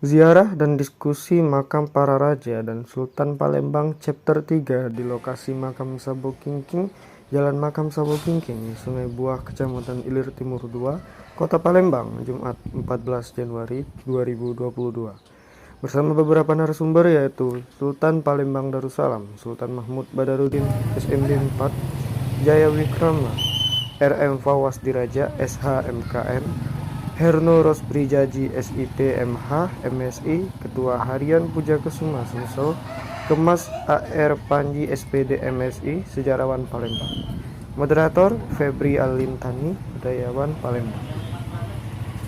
Ziarah dan diskusi makam para raja dan Sultan Palembang Chapter 3 di lokasi makam Sabo Kingking, Jalan Makam Sabo Kingking, Sungai Buah, Kecamatan Ilir Timur 2, Kota Palembang, Jumat 14 Januari 2022. Bersama beberapa narasumber yaitu Sultan Palembang Darussalam, Sultan Mahmud Badarudin SMD 4, Jaya Wikrama, RM Fawaz Diraja SH MKM, Herno Rosprijaji SIT MH MSI, Ketua Harian Puja Kesuma Sumsel, Kemas AR Panji SPD MSI, Sejarawan Palembang. Moderator Febri Alintani, Budayawan Palembang.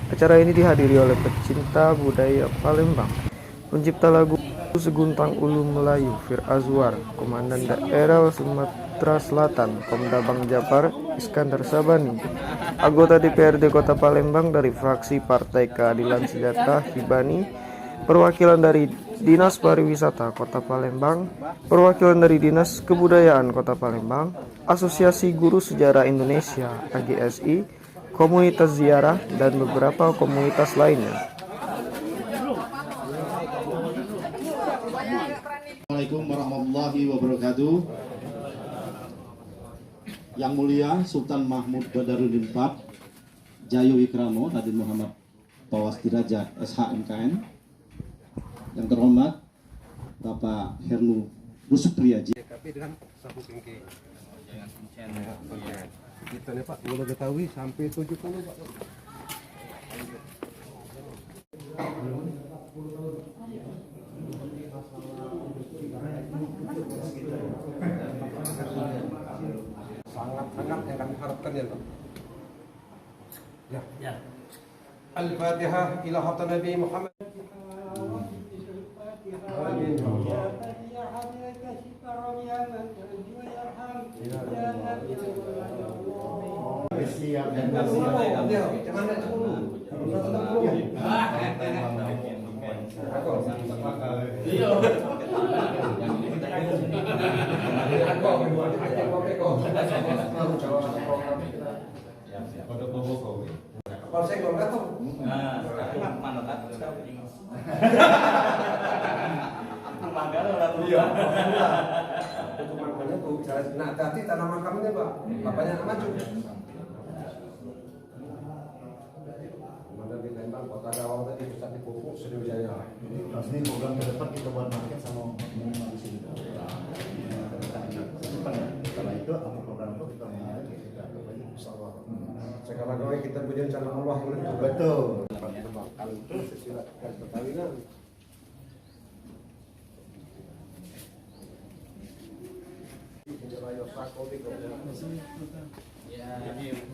Acara ini dihadiri oleh pecinta budaya Palembang, pencipta lagu Seguntang Ulu Melayu Fir Azwar, Komandan Daerah Sumatera Selatan Komda Bang Japar Iskandar Sabani, anggota DPRD Kota Palembang dari fraksi Partai Keadilan Sejahtera Hibani, perwakilan dari Dinas Pariwisata Kota Palembang, perwakilan dari Dinas Kebudayaan Kota Palembang, Asosiasi Guru Sejarah Indonesia AGSI, komunitas ziarah, dan beberapa komunitas lainnya. Assalamualaikum warahmatullahi wabarakatuh. Yang mulia Sultan Mahmud Badarudin IV, Jaya Wikrama, Raden Muhammad Fawaz Diraja SH MKN. Yang terhormat Bapak Hernu Rosprijaji. Dengan Sabo Kingking. Kita nih Pak, boleh ketahui sampai 70 Pak. Sangat-sangat yang kami harapkan ya Pak. Ya. Al-Fatihah ila hadratin Nabi Muhammad. Amin. Nah, hati tanaman kami Pak, bapaknya maju. Komandan di Lembang, Kota Dawang tadi pusat di Pupuk, Sriwijaya. Pasti program ke depan kita buat market sama di sini. Setelah itu apa program itu kita mulai kita kembali insyaallah. Segala gawe kita punya rencana Allah yang lebih Betul. Kalau itu sesilakan perkawinan.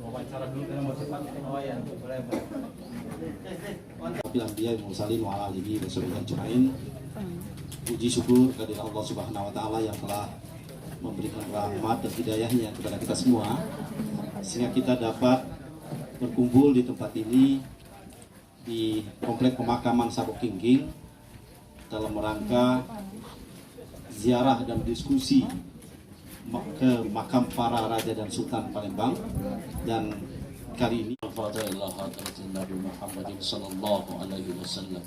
Wawancara dulu dengan motivasi. Oh ya, boleh. Bilang Mursalin wa ala alihi wa sahbihi ajmain. Puji syukur kehadirat Allah Subhanahu wa taala yang telah memberikan rahmat dan hidayahnya kepada kita semua sehingga kita dapat berkumpul di tempat ini di komplek pemakaman Sabo Kingking dalam rangka ziarah dan diskusi ke makam para raja dan sultan Palembang. Dan kali ini Al-Fatihah Nabi Muhammad sallallahu alaihi wasallam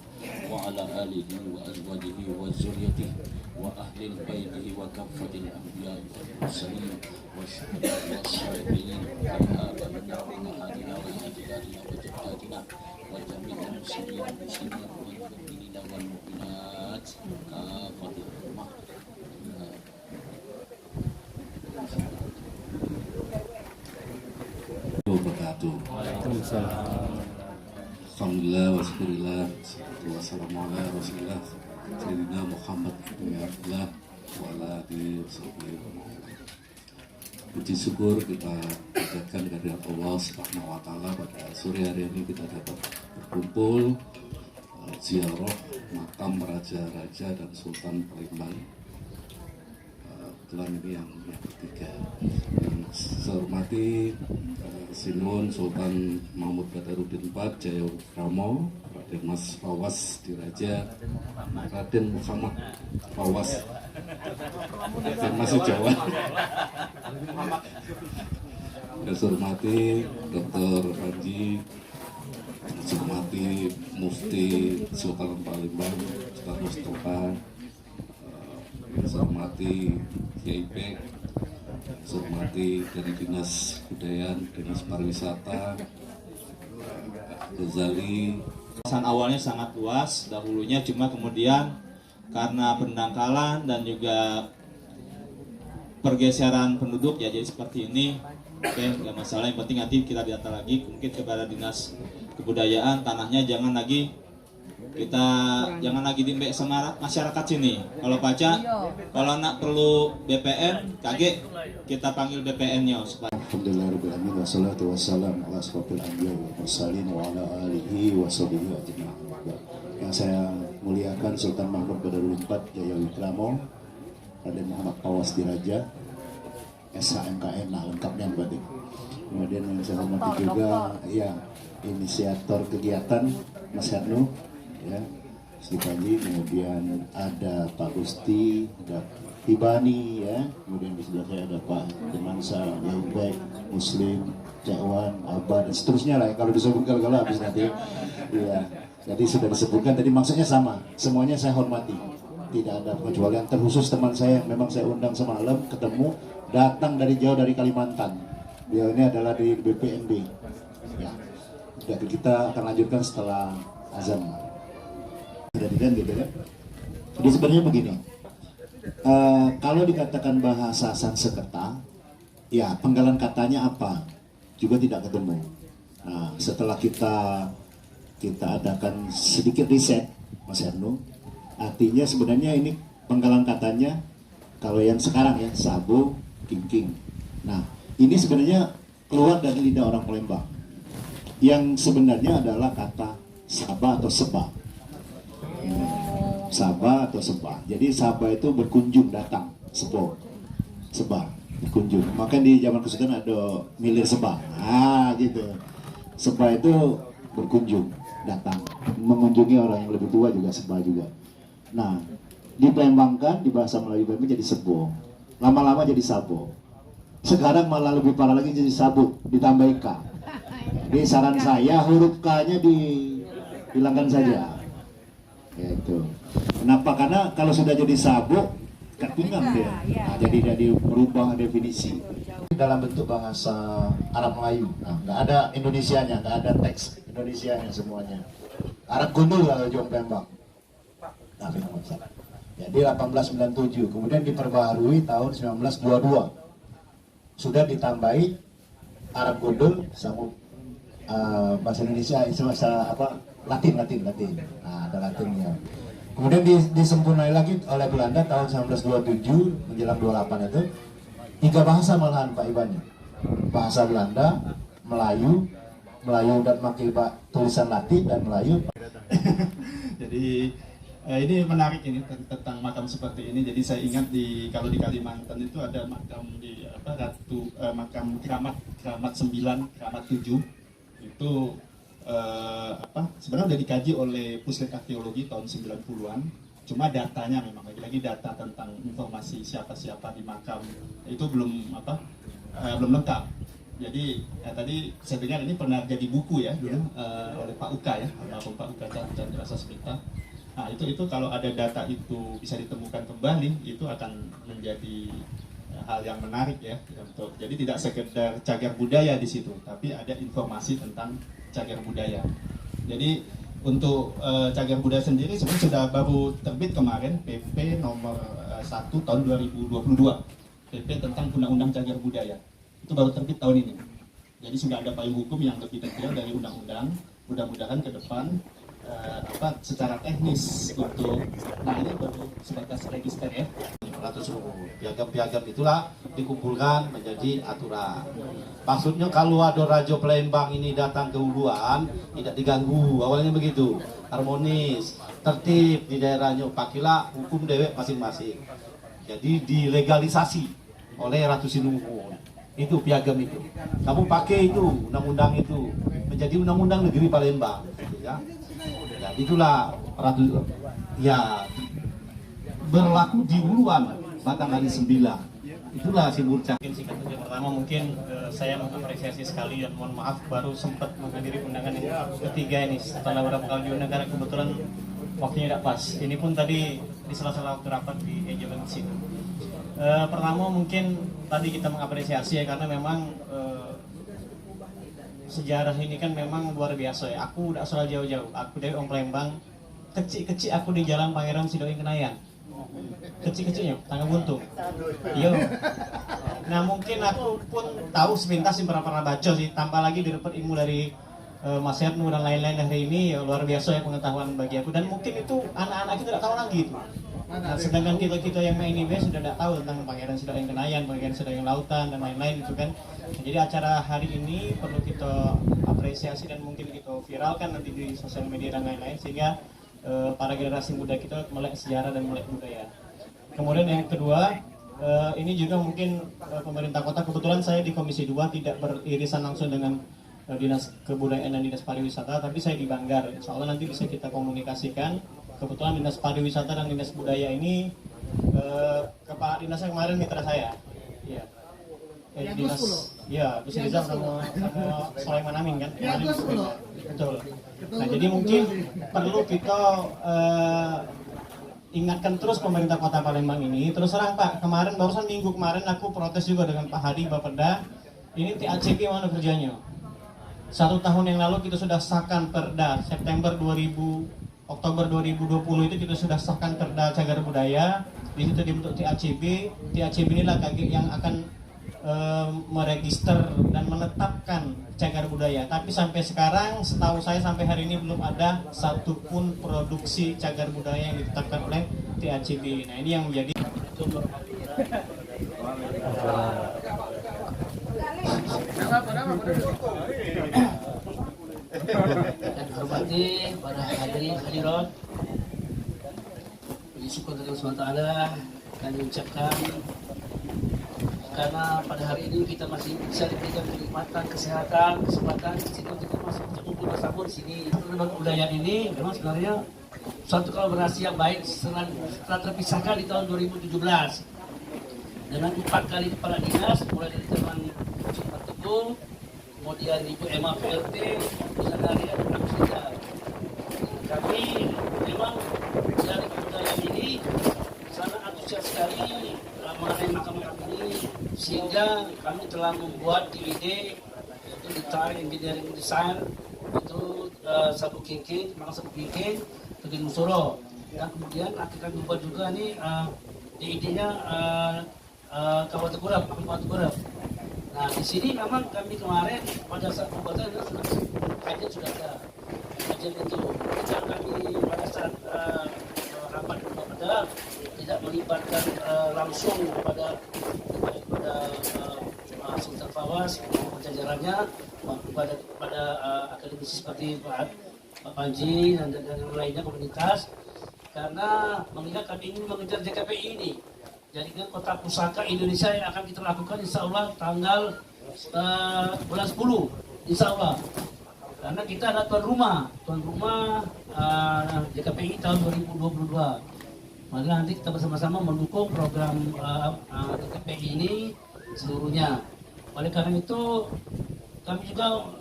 wa ala alihi wa azwajihi wa zurriyyatihi wa ahli baitihi wa kaffatil anbiya'i wal mursalin wa syuhada'i was shalihin al-abadina wa ahadina wa ajdaadina wa jaddatina wa jami'il muslimin wal mu'minina wal mu'minat kafatil ummah. Alhamdulillah wa syukurillah wassalamu ala rasulillah Sayyidina Muhammad bin Abdullah wa ala alihi wasahbihi. Puji syukur kita panjatkan kehadirat Allah Subhanahu wa taala pada sore hari ini kita dapat berkumpul ziarah makam raja-raja dan sultan Palembang. Kebetulan ini yang ketiga. Saya hormati Sinun Sultan Mahmud Badarudin IV, Jaya Wikrama, Raden Mas Fawaz Diraja, Raden Muhammad Fawaz, Raden masih Jawa. Saya hormati Dr. Haji Sumat hormati Mufti Sultan Palembang, Ustaz Mustafa, saya hormati Kiai Pek, saya hormati dari Dinas Kebudayaan, Dinas Pariwisata, Ghazali. Kawasan awalnya sangat luas dahulunya, cuma kemudian karena pendangkalan dan juga pergeseran penduduk ya jadi seperti ini. Oke, nggak masalah, yang penting nanti kita data lagi mungkin kepada Dinas Kebudayaan, tanahnya jangan lagi dimbek sama masyarakat sini. Kalau baca, kalau nak perlu BPN, kaget kita panggil BPN-nya supaya. Alhamdulillahirrahmanirrahim. Wassalatu wassalamu ala asrofil anbiya wal mursalin wa ala alihi wa sahbihi ajma'in. Yang saya muliakan Sultan Mahmud Badarul IV Jaya Wikramo, Raden Muhammad Pawas Diraja, SHMKN, nah lengkapnya berarti. Kemudian yang saya hormati juga ya inisiator kegiatan Mas Hernu, ya Sri Panji, kemudian ada Pak Gusti, ada Ibani, ya, kemudian di sebelah saya ada Pak Demansa, Yaubek, Muslim, Cekwan, Abah, dan seterusnya lah. Kalau disebutkan kalau habis nanti, ya. Jadi sudah disebutkan tadi, maksudnya sama, semuanya saya hormati, tidak ada pengecualian. Terkhusus teman saya, memang saya undang semalam ketemu, datang dari jauh dari Kalimantan. Dia ini adalah di BPNB. Ya, jadi kita akan lanjutkan setelah azan. Sudah gitu ya. Jadi sebenarnya begini. Kalau dikatakan bahasa Sanskerta, ya penggalan katanya apa juga tidak ketemu. Nah, setelah kita adakan sedikit riset, Mas Hernu, artinya sebenarnya ini penggalan katanya kalau yang sekarang ya Sabo, Kingking. Nah, ini sebenarnya keluar dari lidah orang Palembang. Yang sebenarnya adalah kata Sabah atau Seba. Sabah atau Seba. Jadi Sabah itu berkunjung, datang. Seba berkunjung. Maka di zaman Kesultanan ada milir Seba. Gitu. Seba itu berkunjung, datang, mengunjungi orang yang lebih tua juga Seba juga. Nah, dipelembangkan di bahasa Melayu Palembang jadi Sebo. Lama-lama jadi Sabo. Sekarang malah lebih parah lagi jadi Sabuk, ditambah K. Jadi saran saya huruf K-nya dihilangkan saja. Itu. Kenapa? Karena kalau sudah jadi sabuk, ketinggalan dia. Nah, jadi merubah definisi dalam bentuk bahasa Arab Melayu. Nah, nggak ada Indonesianya, nggak ada teks Indonesianya semuanya. Arab gundul kalau Jom Palembang. Nah, jadi 1897, kemudian diperbaharui tahun 1922. Sudah ditambahi Arab gundul sama bahasa Indonesia, bahasa apa? Latin. Nah, ada Latinnya. Kemudian disempurnai lagi oleh Belanda tahun 1927 menjelang 28 itu 3 bahasa malahan Pak Ibani. Bahasa Belanda, Melayu dan pakai tulisan Latin dan Melayu. Jadi ini menarik ini tentang makam seperti ini. Jadi saya ingat kalau di Kalimantan itu ada makam di makam Keramat 9, Keramat 7 itu sebenarnya sudah dikaji oleh Puslit Arkeologi tahun 90-an. Cuma datanya memang lagi-lagi data tentang informasi siapa-siapa di makam itu belum lengkap. Jadi tadi saya dengar ini pernah jadi buku ya dulu oleh Pak Uka ya, almarhum Pak Uka Chandra Sasmita. Nah itu kalau ada data itu bisa ditemukan kembali, itu akan menjadi hal yang menarik ya untuk. Jadi tidak sekedar cagar budaya di situ, tapi ada informasi tentang cagar budaya. Jadi untuk cagar budaya sendiri sebenarnya sudah baru terbit kemarin PP nomor 1 tahun 2022, PP tentang undang-undang cagar budaya. Itu baru terbit tahun ini. Jadi sudah ada payung hukum yang lebih detail dari undang-undang. Mudah-mudahan ke depan secara teknis untuk, nah ini baru sebatas register ya. Piagam-piagam itulah dikumpulkan menjadi aturan. Maksudnya kalau ada Raja Palembang ini datang ke Uluan tidak diganggu, awalnya begitu, harmonis, tertib di daerahnya, pakailah hukum dewek masing-masing. Jadi dilegalisasi oleh Ratu Sinuhun. Itu piagam itu. Kamu pakai itu undang-undang itu menjadi undang-undang negeri Palembang, gitu ya. Jadi itulah Ratu ya berlaku di Uluan Batang Hari 9. itulah si Burca. Mungkin singkat saja, pertama mungkin saya mengapresiasi sekali dan mohon maaf baru sempat menghadiri undangan yang ketiga ini setelah beberapa kali diundang karena kebetulan waktunya tidak pas. Ini pun tadi di sela-sela waktu rapat di Ejemen di sini. Pertama mungkin tadi kita mengapresiasi ya karena memang sejarah ini kan memang luar biasa ya. Aku udah asal jauh-jauh, aku dari Om Palembang, kecil-kecil aku di Jalan Pangeran Sidoing Kenayan. Kecil-kecilnya, tangga buntung. Iya. Nah mungkin aku pun tahu sepintas yang pernah baca sih, tanpa lagi dapat ilmu dari Mas Hernu dan lain-lain hari ini ya luar biasa ya pengetahuan bagi aku dan mungkin itu anak-anak kita tidak tahu lagi itu. Nah, sedangkan kita yang main ini sudah tidak tahu tentang Pangeran Sidoing Kenayan, Pangeran Sidoing Lautan dan lain-lain itu kan. Jadi acara hari ini perlu kita apresiasi dan mungkin kita viralkan nanti di sosial media dan lain-lain sehingga para generasi muda kita melek sejarah dan melek budaya. Kemudian yang kedua, ini juga mungkin pemerintah kota, kebetulan saya di Komisi 2 tidak beririsan langsung dengan Dinas Kebudayaan dan Dinas Pariwisata, tapi saya di Banggar. Insya Allah nanti bisa kita komunikasikan. Kebetulan Dinas Pariwisata dan Dinas Budaya ini Kepala Dinasnya kemarin mitra saya. Iya. Dinas, ya, Gus Rizal sama Sulaiman Amin kan? Betul. Nah jadi mungkin perlu kita ingatkan terus pemerintah Kota Palembang ini. Terus terang Pak, barusan minggu kemarin aku protes juga dengan Pak Hadi Bapeda. Ini TACP mana kerjanya? 1 tahun yang lalu kita sudah sahkan Perda Oktober 2020 itu kita sudah sahkan Perda Cagar Budaya. Di situ dibentuk TACP. TACP inilah yang akan meregister dan menetapkan cagar budaya. Tapi sampai sekarang, setahu saya sampai hari ini belum ada satupun produksi cagar budaya yang ditetapkan oleh TACP. Nah ini yang menjadi dan hormati para hadirat, puji syukur dari Allah SWT kami ucapkan karena pada hari ini kita masih bisa diberikan kenikmatan, kesehatan, kesempatan kita masih kumpul bersama di sini. Lembaga budaya ini memang sebenarnya suatu kolaborasi yang baik setelah terpisahkan di tahun 2017 dengan 4 kali kepala dinas mulai dari zaman Pak Teguh, kemudian Ibu Emma PLT, dan dari Anak Sida. Kami memang dari budaya ini sangat antusias sekali mengenai makam-makam ini sehingga kami telah membuat DVD yaitu Detail Engineering Design itu Sabuk Kingking, makam Sabuk Kingking di Nusoro, dan kemudian akan dibuat juga nih DVD-nya Kabupaten Gurap. Nah di sini memang kami kemarin pada saat pembuatan kajian sudah ada kajian itu. Kita kami pada saat rapat pada tidak melibatkan langsung kepada Sultan Fawaz maupun jajarannya, pada akademisi seperti Pak Panji dan yang lainnya komunitas, karena mengingat kami ingin mengejar JKPI ini. Jadi kota pusaka Indonesia yang akan kita lakukan insya Allah tanggal bulan 10 insya Allah. Karena kita ada tuan rumah JKPI tahun 2022. Maka nanti kita bersama-sama mendukung program JKPI ini seluruhnya. Oleh karena itu kami juga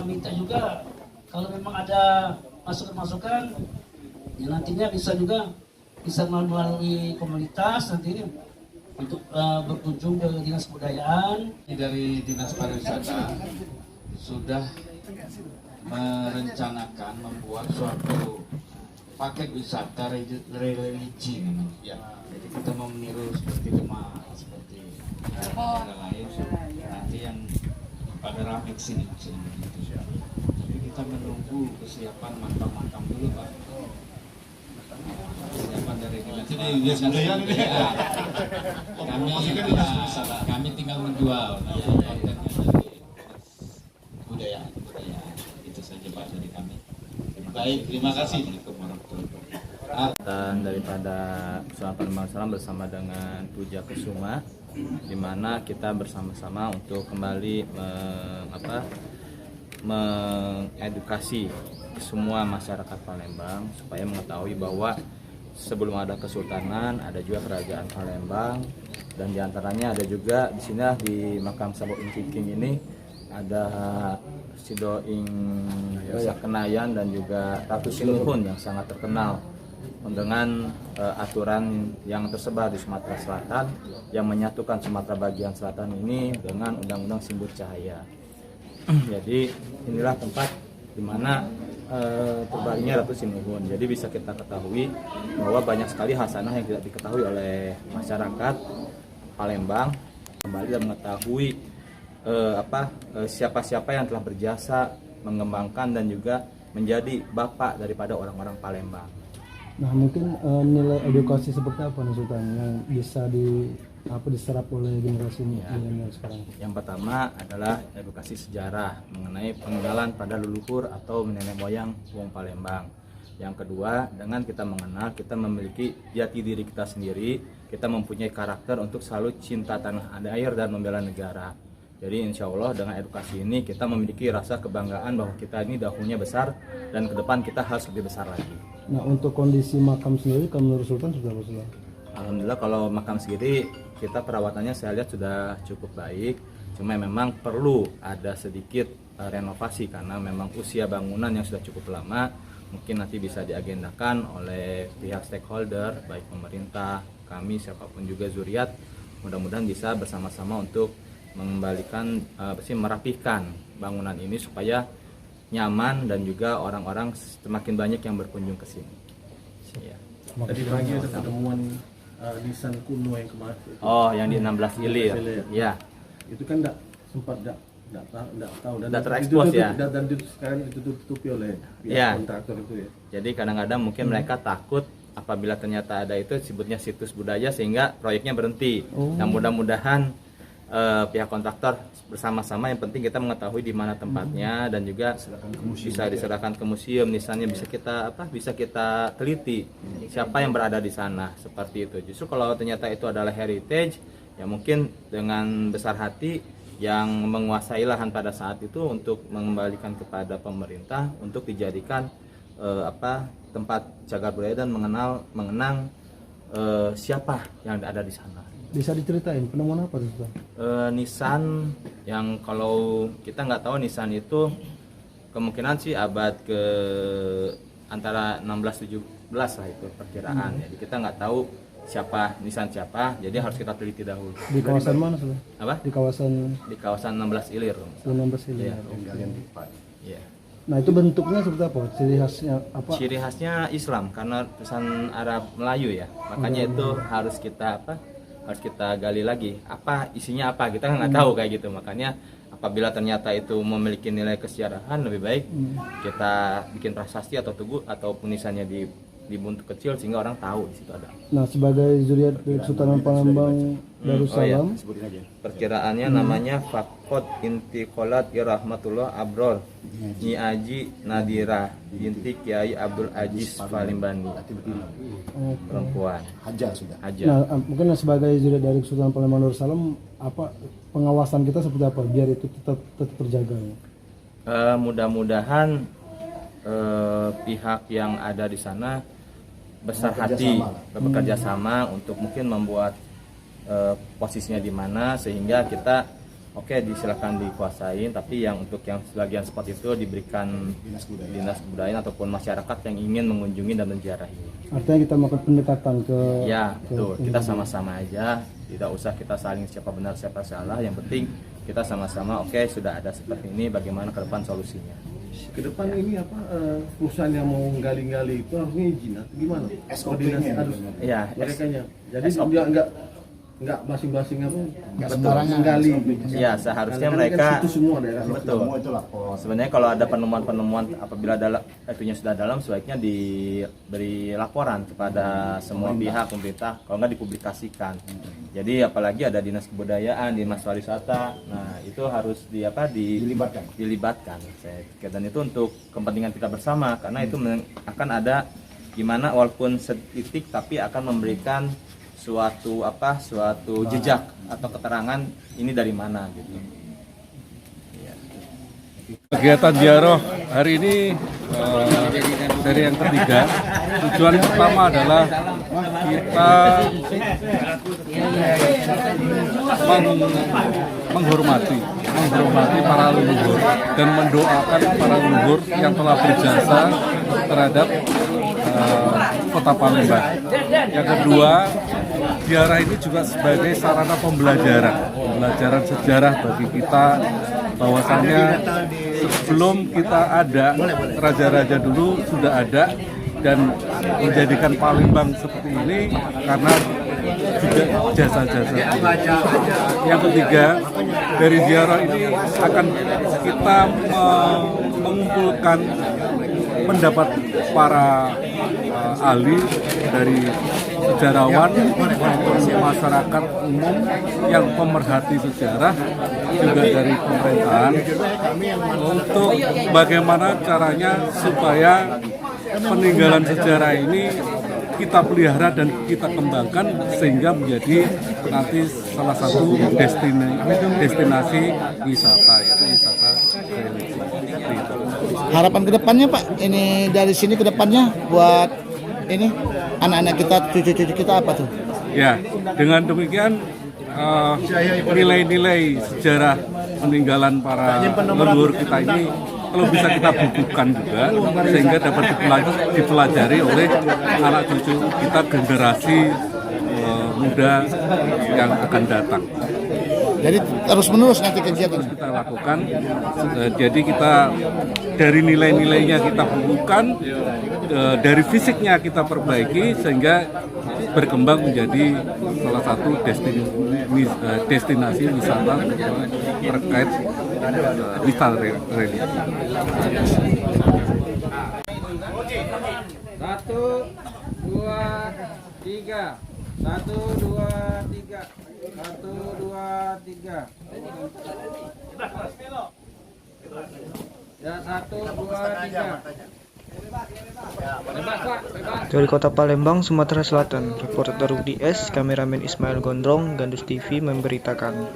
minta juga kalau memang ada masukan-masukan ya nantinya bisa melalui komunitas nanti ini untuk berkunjung ke Dinas Kebudayaan. Dari Dinas Pariwisata sudah merencanakan membuat suatu paket wisata religi ya. Jadi kita mau meniru seperti Demak, seperti negara lain nanti yang pada ramai sini gitu. Jadi kita menunggu kesiapan makam-makam dulu Pak. Kesiapan dari Dinas kami tinggal menjual kontennya dari budaya itu saja Pak dari kami. Baik, terima kasih. Dan daripada Sultan Palembang Salam bersama dengan Puja Kesuma, di mana kita bersama-sama untuk kembali mengedukasi semua masyarakat Palembang supaya mengetahui bahwa sebelum ada Kesultanan ada juga Kerajaan Palembang dan diantaranya ada juga di sini di makam Saboking Kingking ini ada Sidoing Sakenayan dan juga Ratu Sinuhun yang sangat terkenal dengan aturan yang tersebar di Sumatera Selatan yang menyatukan Sumatera bagian selatan ini dengan Undang-Undang Simbur Cahaya. Jadi inilah tempat di mana terbaringnya Ratu Sinuhun. Jadi bisa kita ketahui bahwa banyak sekali hasanah yang tidak diketahui oleh masyarakat Palembang, kembali dan mengetahui siapa-siapa yang telah berjasa mengembangkan dan juga menjadi bapak daripada orang-orang Palembang. Nah, mungkin nilai edukasi seperti apa nih Sultan yang bisa diserap oleh generasi milenial sekarang? Yang pertama adalah edukasi sejarah mengenai pengenalan pada leluhur atau nenek moyang wong Palembang. Yang kedua, dengan kita mengenal, kita memiliki jati diri kita sendiri, kita mempunyai karakter untuk selalu cinta tanah air dan membela negara. Jadi insya Allah dengan edukasi ini kita memiliki rasa kebanggaan bahwa kita ini dahulunya besar dan ke depan kita harus lebih besar lagi. Nah, untuk kondisi makam sendiri, kalau menurut Sultan sudah apa? Alhamdulillah kalau makam sendiri kita perawatannya saya lihat sudah cukup baik. Cuma memang perlu ada sedikit renovasi karena memang usia bangunan yang sudah cukup lama. Mungkin nanti bisa diagendakan oleh pihak stakeholder, baik pemerintah, kami, siapapun juga zuriat. Mudah-mudahan bisa bersama-sama untuk mengembalikan, merapihkan bangunan ini supaya nyaman dan juga orang-orang semakin banyak yang berkunjung ke sini. Ya. Tadi pagi ada pertemuan nisan kuno yang kemarin. Oh, yang di 16 Ilir. Ya. Itu kan sempat tahu dan terekspos ya. Dan itu sekarang ditutupi oleh pihak kontraktor itu ya. Jadi kadang-kadang mungkin mereka takut apabila ternyata ada itu disebutnya situs budaya sehingga proyeknya berhenti. Nah, mudah-mudahan pihak kontraktor bersama-sama yang penting kita mengetahui di mana tempatnya dan juga bisa diserahkan ke museum, misalnya bisa kita teliti siapa yang berada di sana seperti itu. Justru kalau ternyata itu adalah heritage, ya mungkin dengan besar hati yang menguasai lahan pada saat itu untuk mengembalikan kepada pemerintah untuk dijadikan tempat cagar budaya dan mengenang siapa yang ada di sana. Bisa diceritain penemuan apa itu? Nisan yang kalau kita nggak tahu nisan itu kemungkinan sih abad ke antara 16-17 lah itu perkiraan. Jadi kita nggak tahu nisan siapa, jadi harus kita teliti dahulu. Di kawasan mana sudah? Apa? Di kawasan 16 Ilir. 16 Ilir. Iya. Nah, itu bentuknya seperti apa? Ciri khasnya apa? Ciri khasnya Islam karena tulisan Arab Melayu ya. Makanya itu harus kita gali lagi isinya kita nggak tahu kayak gitu. Makanya apabila ternyata itu memiliki nilai kesejarahan, lebih baik kita bikin prasasti atau tugu atau nisannya di bentuk kecil sehingga orang tahu di situ ada. Nah, sebagai zuriat dari Sultan Palembang Darussalam, perkiraannya namanya Fakot Intiqolat Irahmatullah Abror Nyi Aji Nadira binti Kiai Abdul Aziz Palimbani, perempuan. Haja. Nah, mungkin sebagai zuriat dari Sultan Palembang Darussalam, pengawasan kita seperti apa biar itu tetap terjaga? Mudah-mudahan pihak yang ada di sana besar hati bekerja sama untuk mungkin membuat posisinya di mana sehingga kita disilakan dikuasain, tapi yang untuk yang sebagian spot itu diberikan dinas kebudayaan ataupun masyarakat yang ingin mengunjungi dan menziarahi. Artinya kita melakukan pendekatan ke betul. Kita sama-sama aja, tidak usah kita saling siapa benar siapa salah, yang penting kita sama-sama sudah ada seperti ini, bagaimana ke depan solusinya. Ke depan ini perusahaan yang mau gali-gali itu harus izin atau gimana? Koordinasi harus merekanya. Jadi dia enggak masing-masing menggali. Ya, seharusnya mereka betul. Sebenarnya kalau ada penemuan-penemuan apabila itunya sudah dalam, sebaiknya diberi laporan kepada semua pihak pemerintah, kalau nggak dipublikasikan. Jadi apalagi ada dinas kebudayaan, dinas pariwisata, nah itu harus dilibatkan. Dan itu untuk kepentingan kita bersama, karena itu akan ada gimana walaupun setitik tapi akan memberikan suatu jejak atau keterangan ini dari mana gitu. Kegiatan ziarah hari ini dari yang ketiga Tujuan pertama adalah kita menghormati para leluhur dan mendoakan para leluhur yang telah berjasa terhadap Kota Palembang. Yang kedua, ziarah ini juga sebagai sarana pembelajaran sejarah bagi kita, bahwasannya sebelum kita ada, raja-raja dulu sudah ada dan menjadikan Palembang seperti ini karena juga jasa-jasa. Yang ketiga, dari ziarah ini akan kita mengumpulkan pendapat para ahli, dari sejarawan maupun masyarakat umum yang pemerhati sejarah, juga dari pemerintahan, untuk bagaimana caranya supaya peninggalan sejarah ini kita pelihara dan kita kembangkan sehingga menjadi nanti salah satu destinasi wisata, yaitu wisata religi. Harapan kedepannya Pak, ini dari sini kedepannya buat ini anak-anak kita, cucu-cucu kita apa tuh? Ya, dengan demikian nilai-nilai sejarah peninggalan para leluhur kita ini kalau bisa kita bukukan juga sehingga dapat dipelajari oleh anak cucu kita, generasi muda yang akan datang. Jadi terus menerus nanti kegiatan kita lakukan. Jadi kita dari nilai-nilainya kita bukukan, dari fisiknya kita perbaiki sehingga berkembang menjadi salah satu destinasi wisata terkait wisata religi. 1, 2, 3. 1, 2, 3. 1, 2, 3. Ya, 1, 2, 3. Dari Kota Palembang, Sumatera Selatan, reporter Rudi S, kameramen Ismail Gondrong, Gandus TV memberitakan.